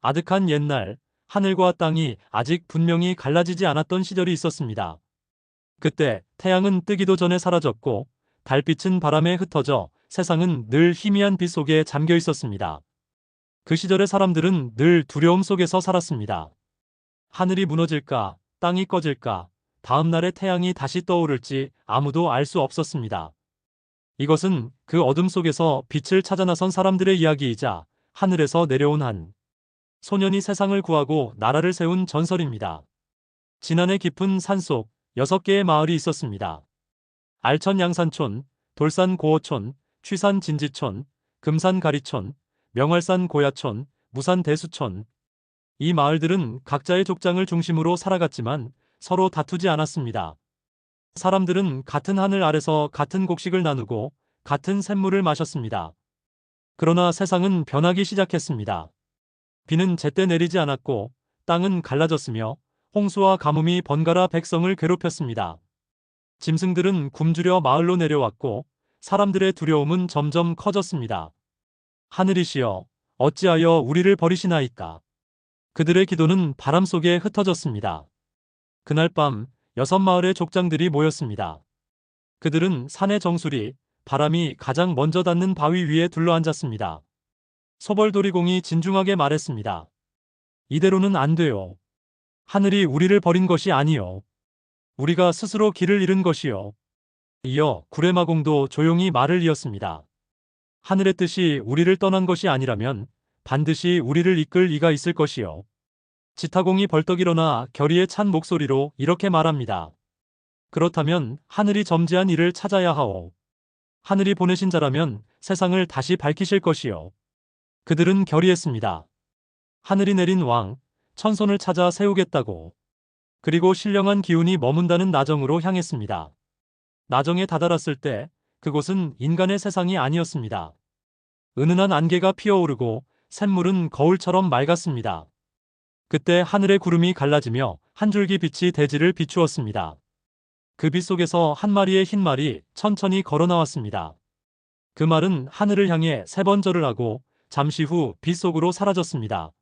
아득한 옛날, 하늘과 땅이 아직 분명히 갈라지지 않았던 시절이 있었습니다. 그때 태양은 뜨기도 전에 사라졌고 달빛은 바람에 흩어져 세상은 늘 희미한 빛 속에 잠겨 있었습니다. 그 시절의 사람들은 늘 두려움 속에서 살았습니다. 하늘이 무너질까, 땅이 꺼질까, 다음 날에 태양이 다시 떠오를지 아무도 알 수 없었습니다. 이것은 그 어둠 속에서 빛을 찾아 나선 사람들의 이야기이자 하늘에서 내려온 한 소년이 세상을 구하고 나라를 세운 전설입니다. 지난해 깊은 산속 6개의 마을이 있었습니다. 알천 양산촌, 돌산 고어촌, 취산 진지촌, 금산 가리촌, 명월산 고야촌, 무산 대수촌. 이 마을들은 각자의 족장을 중심으로 살아갔지만 서로 다투지 않았습니다. 사람들은 같은 하늘 아래서 같은 곡식을 나누고 같은 샘물을 마셨습니다. 그러나 세상은 변하기 시작했습니다. 비는 제때 내리지 않았고 땅은 갈라졌으며 홍수와 가뭄이 번갈아 백성을 괴롭혔습니다. 짐승들은 굶주려 마을로 내려왔고 사람들의 두려움은 점점 커졌습니다. 하늘이시여, 어찌하여 우리를 버리시나이까? 그들의 기도는 바람 속에 흩어졌습니다. 그날 밤 6마을의 족장들이 모였습니다. 그들은 산의 정수리, 바람이 가장 먼저 닿는 바위 위에 둘러앉았습니다. 소벌도리공이 진중하게 말했습니다. 이대로는 안 돼요. 하늘이 우리를 버린 것이 아니요. 우리가 스스로 길을 잃은 것이요. 이어 구레마공도 조용히 말을 이었습니다. 하늘의 뜻이 우리를 떠난 것이 아니라면 반드시 우리를 이끌 이가 있을 것이요. 지타공이 벌떡 일어나 결의에 찬 목소리로 이렇게 말합니다. 그렇다면 하늘이 점지한 이를 찾아야 하오. 하늘이 보내신 자라면 세상을 다시 밝히실 것이요. 그들은 결의했습니다. 하늘이 내린 왕, 천손을 찾아 세우겠다고. 그리고 신령한 기운이 머문다는 나정으로 향했습니다. 나정에 다다랐을 때 그곳은 인간의 세상이 아니었습니다. 은은한 안개가 피어오르고 샘물은 거울처럼 맑았습니다. 그때 하늘의 구름이 갈라지며 한 줄기 빛이 대지를 비추었습니다. 그 빛 속에서 한 마리의 흰 말이 천천히 걸어 나왔습니다. 그 말은 하늘을 향해 3번 절을 하고 잠시 후 빛 속으로 사라졌습니다.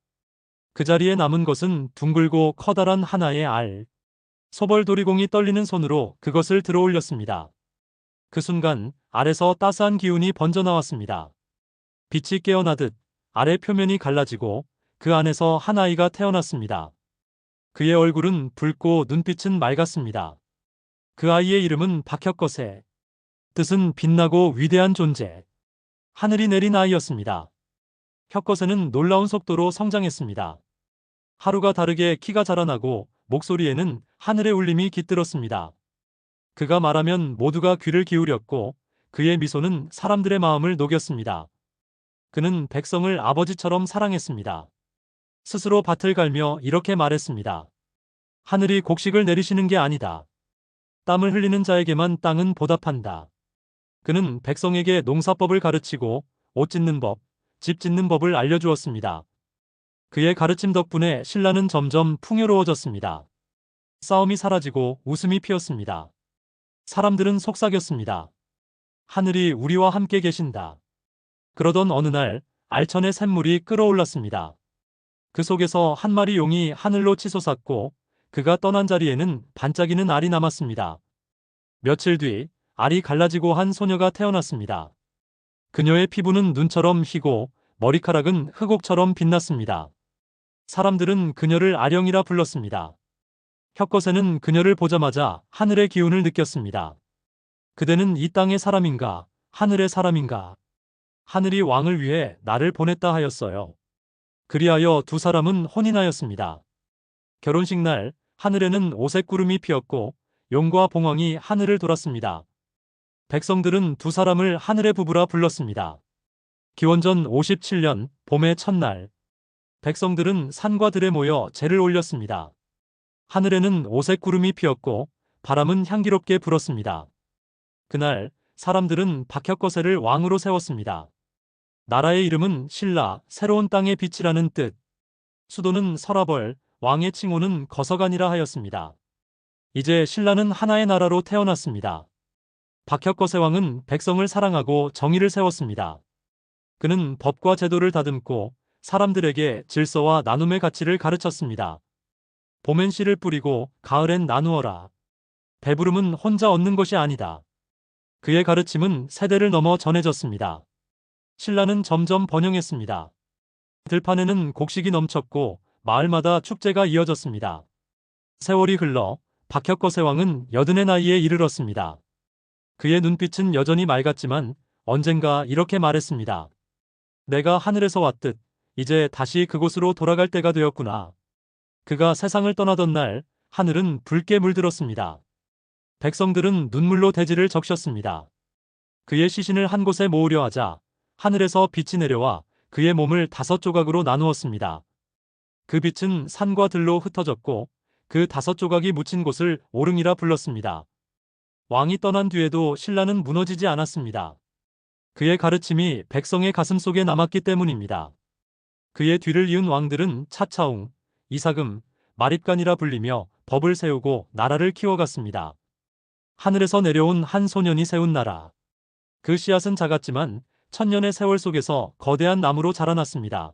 그 자리에 남은 것은 둥글고 커다란 하나의 알. 소벌도리공이 떨리는 손으로 그것을 들어 올렸습니다. 그 순간 알에서 따스한 기운이 번져 나왔습니다. 빛이 깨어나듯 알의 표면이 갈라지고 그 안에서 한 아이가 태어났습니다. 그의 얼굴은 붉고 눈빛은 맑았습니다. 그 아이의 이름은 박혁거세. 뜻은 빛나고 위대한 존재. 하늘이 내린 아이였습니다. 혁거세는 놀라운 속도로 성장했습니다. 하루가 다르게 키가 자라나고 목소리에는 하늘의 울림이 깃들었습니다. 그가 말하면 모두가 귀를 기울였고 그의 미소는 사람들의 마음을 녹였습니다. 그는 백성을 아버지처럼 사랑했습니다. 스스로 밭을 갈며 이렇게 말했습니다. 하늘이 곡식을 내리시는 게 아니다. 땀을 흘리는 자에게만 땅은 보답한다. 그는 백성에게 농사법을 가르치고 옷 짓는 법, 집 짓는 법을 알려주었습니다. 그의 가르침 덕분에 신라는 점점 풍요로워졌습니다. 싸움이 사라지고 웃음이 피었습니다. 사람들은 속삭였습니다. 하늘이 우리와 함께 계신다. 그러던 어느 날 알천의 샘물이 끓어올랐습니다. 그 속에서 한 마리 용이 하늘로 치솟았고 그가 떠난 자리에는 반짝이는 알이 남았습니다. 며칠 뒤 알이 갈라지고 한 소녀가 태어났습니다. 그녀의 피부는 눈처럼 희고 머리카락은 흑옥처럼 빛났습니다. 사람들은 그녀를 아령이라 불렀습니다. 혁거세는 그녀를 보자마자 하늘의 기운을 느꼈습니다. 그대는 이 땅의 사람인가, 하늘의 사람인가? 하늘이 왕을 위해 나를 보냈다 하였어요. 그리하여 두 사람은 혼인하였습니다. 결혼식 날 하늘에는 오색 구름이 피었고 용과 봉황이 하늘을 돌았습니다. 백성들은 두 사람을 하늘의 부부라 불렀습니다. 기원전 57년 봄의 첫날, 백성들은 산과 들에 모여 제를 올렸습니다. 하늘에는 오색 구름이 피었고 바람은 향기롭게 불었습니다. 그날 사람들은 박혁거세를 왕으로 세웠습니다. 나라의 이름은 신라, 새로운 땅의 빛이라는 뜻. 수도는 서라벌, 왕의 칭호는 거서간이라 하였습니다. 이제 신라는 하나의 나라로 태어났습니다. 박혁거세 왕은 백성을 사랑하고 정의를 세웠습니다. 그는 법과 제도를 다듬고 사람들에게 질서와 나눔의 가치를 가르쳤습니다. 봄엔 씨를 뿌리고 가을엔 나누어라. 배부름은 혼자 얻는 것이 아니다. 그의 가르침은 세대를 넘어 전해졌습니다. 신라는 점점 번영했습니다. 들판에는 곡식이 넘쳤고 마을마다 축제가 이어졌습니다. 세월이 흘러 박혁거세왕은 80의 나이에 이르렀습니다. 그의 눈빛은 여전히 맑았지만 언젠가 이렇게 말했습니다. 내가 하늘에서 왔듯 이제 다시 그곳으로 돌아갈 때가 되었구나. 그가 세상을 떠나던 날 하늘은 붉게 물들었습니다. 백성들은 눈물로 대지를 적셨습니다. 그의 시신을 한 곳에 모으려 하자 하늘에서 빛이 내려와 그의 몸을 5조각으로 나누었습니다. 그 빛은 산과 들로 흩어졌고 그 5조각이 묻힌 곳을 오릉이라 불렀습니다. 왕이 떠난 뒤에도 신라는 무너지지 않았습니다. 그의 가르침이 백성의 가슴속에 남았기 때문입니다. 그의 뒤를 이은 왕들은 차차웅, 이사금, 마립간이라 불리며 법을 세우고 나라를 키워갔습니다. 하늘에서 내려온 한 소년이 세운 나라. 그 씨앗은 작았지만 천년의 세월 속에서 거대한 나무로 자라났습니다.